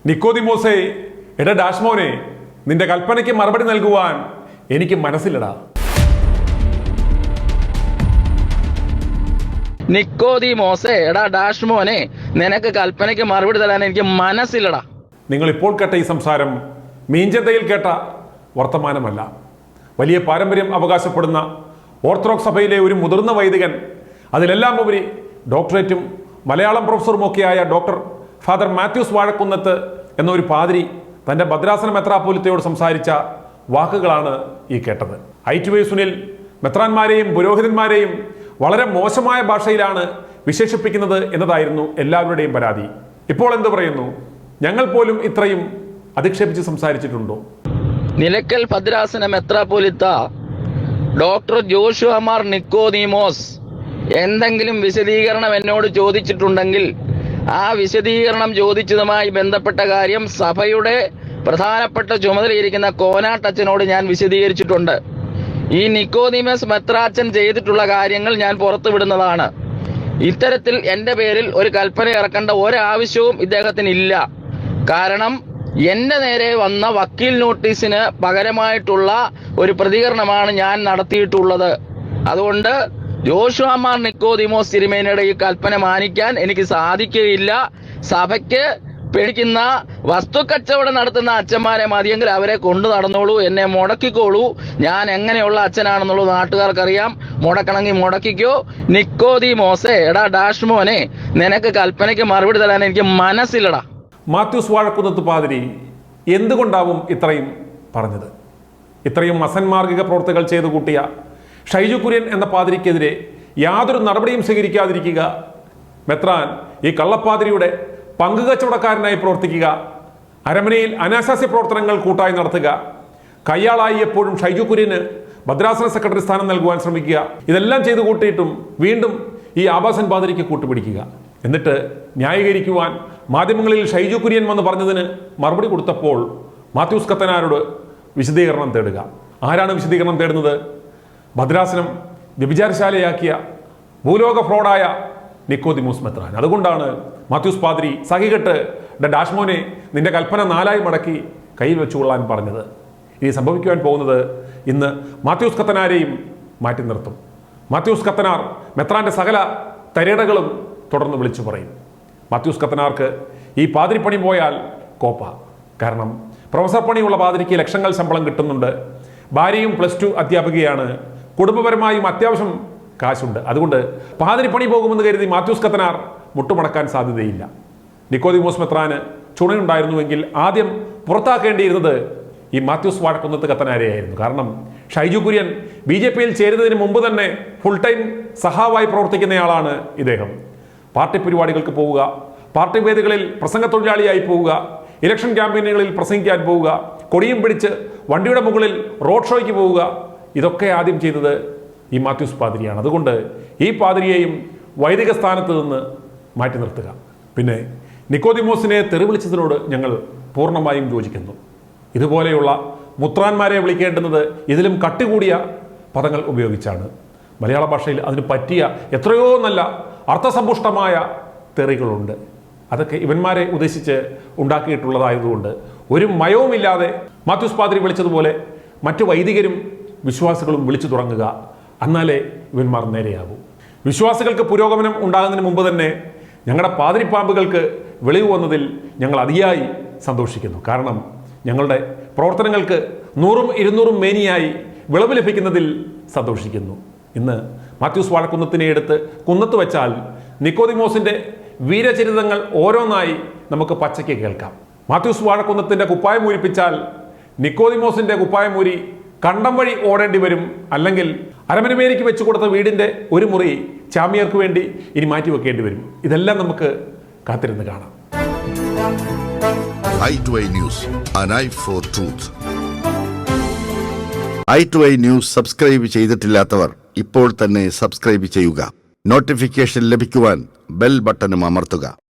നിക്കോദിമോസേ, എടാ ഡാഷ്മോനെ, നിന്റെ കൽപ്പനയ്ക്ക് മറുപടി നൽകുവാൻ എനിക്ക് മനസ്സില്ലടാ. നിക്കോദിമോസേ, എടാ ഡാഷ്മോനെ, നിനക്ക് കൽപ്പനയ്ക്ക് മറുപടി തരാൻ എനിക്ക് മനസ്സില്ലടാ. നിങ്ങൾ ഇപ്പോൾ കേട്ട ഈ സംസാരം മീഞ്ചന്തയിൽ കേട്ട വർത്തമാനമല്ല. വലിയ പാരമ്പര്യം അവകാശപ്പെടുന്ന ഓർത്തഡോക്സ് സഭയിലെ ഒരു മുതിർന്ന വൈദികൻ, അതിലെല്ലാം ഉപരി ഡോക്ടറേറ്റും മലയാളം പ്രൊഫസറുമൊക്കെയായ ഡോക്ടർ ഫാദർ മാത്യൂസ് വാഴക്കുന്നത്ത് എന്നൊരു പാതിരി തൻ്റെ ഭദ്രാസന മെത്രാപ്പോലിത്തയോട് സംസാരിച്ച വാക്കുകളാണ് ഈ കേട്ടത്. ഐറ്റുവേ സുനിൽ മെത്രാന്മാരെയും പുരോഹിതന്മാരെയും വളരെ മോശമായ ഭാഷയിലാണ് വിശേഷിപ്പിക്കുന്നത് എന്നതായിരുന്നു എല്ലാവരുടെയും പരാതി. ഇപ്പോൾ എന്ത് പറയുന്നു? ഞങ്ങൾ പോലും ഇത്രയും അധിക്ഷേപിച്ച് സംസാരിച്ചിട്ടുണ്ടോ? നിലയ്ക്കൽ ഭദ്രാസന മെത്രാപ്പോലിത്ത ഡോക്ടർ ജോഷുവ മാർ നിക്കോദീമോസ് എന്തെങ്കിലും വിശദീകരണം എന്നോട് ചോദിച്ചിട്ടുണ്ടെങ്കിൽ ആ വിശദീകരണം ചോദിച്ചതുമായി ബന്ധപ്പെട്ട കാര്യം സഭയുടെ പ്രധാനപ്പെട്ട ചുമതലയിരിക്കുന്ന കോനാട്ടച്ചനോട് ഞാൻ വിശദീകരിച്ചിട്ടുണ്ട്. ഈ നിക്കോദീമസ് മെത്രാച്ചൻ ചെയ്തിട്ടുള്ള കാര്യങ്ങൾ ഞാൻ പുറത്തുവിടുന്നതാണ്. ഇത്തരത്തിൽ എൻ്റെ പേരിൽ ഒരു കൽപ്പന ഇറക്കേണ്ട ഒരാവശ്യവും ഇദ്ദേഹത്തിനില്ല. കാരണം എൻ്റെ നേരെ വന്ന വക്കീൽ നോട്ടീസിന് പകരമായിട്ടുള്ള ഒരു പ്രതികരണമാണ് ഞാൻ നടത്തിയിട്ടുള്ളത്. അതുകൊണ്ട് ജോഷുവ മാർ നിക്കോദീമോസ് തിരുമേനിയുടെ ഈ കൽപ്പന മാനിക്കാൻ എനിക്ക് സാധിക്കുകയില്ല. സഭയ്ക്ക് പേടിക്കുന്ന വസ്തുക്കച്ചവടം നടത്തുന്ന അച്ഛന്മാരെ മതിയെങ്കിൽ അവരെ കൊണ്ടു നടന്നോളൂ, എന്നെ മുടക്കിക്കോളൂ. ഞാൻ എങ്ങനെയുള്ള അച്ഛനാണെന്നുള്ളത് നാട്ടുകാർക്കറിയാം. മുടക്കണമെങ്കിൽ മുടക്കിക്കോ. നിക്കോദീമോസേ, എടാ ഡാഷ്മോനെ, നിനക്ക് കൽപ്പനയ്ക്ക് മറുപടി തരാൻ എനിക്ക് മനസ്സില്ലടാ. മാത്യൂസ് വാഴക്കുന്നത്ത് പാതിരി എന്തുകൊണ്ടാവും ഇത്രയും പറഞ്ഞത്? ഇത്രയും അസന്മാർഗിക പ്രവർത്തികൾ ചെയ്തു കൂട്ടിയ ഷൈജു കുര്യൻ എന്ന പാതിരിക്കെതിരെ യാതൊരു നടപടിയും സ്വീകരിക്കാതിരിക്കുക, മെത്രാൻ ഈ കള്ളപ്പാതിരിയുടെ പങ്കുകച്ചവടക്കാരനായി പ്രവർത്തിക്കുക, അരമനയിൽ അനാശാസ്യ പ്രവർത്തനങ്ങൾ കൂട്ടായി നടത്തുക, കയ്യാളായി എപ്പോഴും ഷൈജു കുര്യന് ഭദ്രാസന സെക്രട്ടറി സ്ഥാനം നൽകുവാൻ ശ്രമിക്കുക, ഇതെല്ലാം ചെയ്തു കൂട്ടിയിട്ടും വീണ്ടും ഈ ആഭാസൻ പാതിരിക്ക് കൂട്ടുപിടിക്കുക. എന്നിട്ട് ന്യായീകരിക്കുവാൻ മാധ്യമങ്ങളിൽ ഷൈജു കുര്യൻ വന്ന് പറഞ്ഞതിന് മറുപടി കൊടുത്തപ്പോൾ മാത്യൂസ് കത്തനാരോട് വിശദീകരണം തേടുക. ആരാണ് വിശദീകരണം തേടുന്നത്? ഭദ്രാസനം വ്യഭിചാരശാലയാക്കിയ ഭൂലോക ഫ്രോഡായ നിക്കോദിമോസ് മെത്രാൻ. അതുകൊണ്ടാണ് മാത്യൂസ് പാതിരി സഹികെട്ട് ഡാഷ്മോനെ, നിന്റെ കൽപ്പന 4 മടക്കി കയ്യിൽ വെച്ചുകൊള്ളാൻ പറഞ്ഞത്. ഇനി സംഭവിക്കുവാൻ പോകുന്നത് ഇന്ന് മാത്യൂസ് കത്തനാരെയും മാറ്റി നിർത്തും. മാത്യൂസ് കത്തനാർ മെത്രാന്റെ സകല തരേടകളും തുടർന്ന് വിളിച്ചു പറയും. മാത്യൂസ് കത്തനാർക്ക് ഈ പാതിരിപ്പണി പോയാൽ കോപ്പ. കാരണം പ്രൊഫസർ പണിയുള്ള പാതിരിക്ക് ലക്ഷങ്ങൾ ശമ്പളം കിട്ടുന്നുണ്ട്. ഭാര്യയും +2 അധ്യാപികയാണ്. കുടുംബപരമായും അത്യാവശ്യം കാശുണ്ട്. അതുകൊണ്ട് പാതിരിപ്പണി പോകുമെന്ന് കരുതി മാത്യൂസ് കത്തനാർ മുട്ടുമടക്കാൻ സാധ്യതയില്ല. നിക്കോദിമോസ് മെത്രാന് ചുണയുണ്ടായിരുന്നുവെങ്കിൽ ആദ്യം പുറത്താക്കേണ്ടിയിരുന്നത് ഈ മാത്യൂസ് വാഴക്കുന്നത്ത് കത്തനാരെയായിരുന്നു. കാരണം ഷൈജു കുര്യൻ BJP-യിൽ ചേരുന്നതിന് മുമ്പ് തന്നെ ഫുൾ ടൈം സഹാവായി പ്രവർത്തിക്കുന്നയാളാണ് ഇദ്ദേഹം. പാർട്ടി പരിപാടികൾക്ക് പോവുക, പാർട്ടി വേദികളിൽ പ്രസംഗ തൊഴിലാളിയായി പോവുക, ഇലക്ഷൻ ക്യാമ്പയിനുകളിൽ പ്രസംഗിക്കാൻ പോവുക, കൊടിയും പിടിച്ച് വണ്ടിയുടെ മുകളിൽ റോഡ് ഷോയ്ക്ക് പോവുക, ഇതൊക്കെ ആദ്യം ചെയ്തത് ഈ മാത്യൂസ് പാതിരിയാണ്. അതുകൊണ്ട് ഈ പാതിരിയെയും വൈദിക സ്ഥാനത്ത് നിന്ന് മാറ്റി നിർത്തുക. പിന്നെ നിക്കോദിമോസിനെ തെറി വിളിച്ചതിനോട് ഞങ്ങൾ പൂർണ്ണമായും യോജിക്കുന്നു. ഇതുപോലെയുള്ള മുത്രാന്മാരെ വിളിക്കേണ്ടുന്നത് ഇതിലും കട്ടികൂടിയ പദങ്ങൾ ഉപയോഗിച്ചാണ്. മലയാള ഭാഷയിൽ അതിന് പറ്റിയ എത്രയോ നല്ല അർത്ഥസമ്പുഷ്ടമായ തെറികളുണ്ട്. അതൊക്കെ ഇവന്മാരെ ഉദ്ദേശിച്ച് ഉണ്ടാക്കിയിട്ടുള്ളതായതുകൊണ്ട് ഒരു മയവുമില്ലാതെ മാത്യൂസ് പാതിരി വിളിച്ചതുപോലെ മറ്റു വൈദികരും വിശ്വാസികളും വിളിച്ചു തുടങ്ങുക. എന്നാലേ ഇവന്മാർ നേരെയാകൂ. വിശ്വാസികൾക്ക് പുരോഗമനം ഉണ്ടാകുന്നതിന് മുമ്പ് തന്നെ ഞങ്ങളുടെ പാതിരിപ്പാമ്പുകൾക്ക് വെളിവ് വന്നതിൽ ഞങ്ങൾ അതിയായി സന്തോഷിക്കുന്നു. കാരണം ഞങ്ങളുടെ പ്രവർത്തനങ്ങൾക്ക് 100ഉം 200ഉം മേനിയായി വിളവ് ലഭിക്കുന്നതിൽ സന്തോഷിക്കുന്നു. ഇന്ന് മാത്യൂസ് വാഴക്കുന്നത്തിനെ എടുത്ത് കുന്നത്ത് വെച്ചാൽ നിക്കോദിമോസിന്റെ വീരചരിതങ്ങൾ ഓരോന്നായി നമുക്ക് പച്ചയ്ക്ക് കേൾക്കാം. മാത്യൂസ് വാഴക്കുന്നത്തിന്റെ കുപ്പായം ഊരിപ്പിച്ചാൽ നിക്കോദിമോസിന്റെ കുപ്പായം ഊരി കണ്ടം വഴി ഓടേണ്ടി വരും. അല്ലെങ്കിൽ അരമനമേരിക്ക് വെച്ചു കൊടുത്ത വീടിന്റെ ഒരു മുറി ചാമിയർക്ക് വേണ്ടി ഇനി മാറ്റിവെക്കേണ്ടി വരും. ഇതെല്ലാം നമുക്ക് കാത്തിരുന്ന് കാണാം. i2i News, an eye for truth. i2i News subscribe ചെയ്തിട്ടില്ലാത്തവർ ഇപ്പോൾ തന്നെ സബ്സ്ക്രൈബ് ചെയ്യുക. നോട്ടിഫിക്കേഷൻ ലഭിക്കുവാൻ ബെൽ ബട്ടണും അമർത്തുക.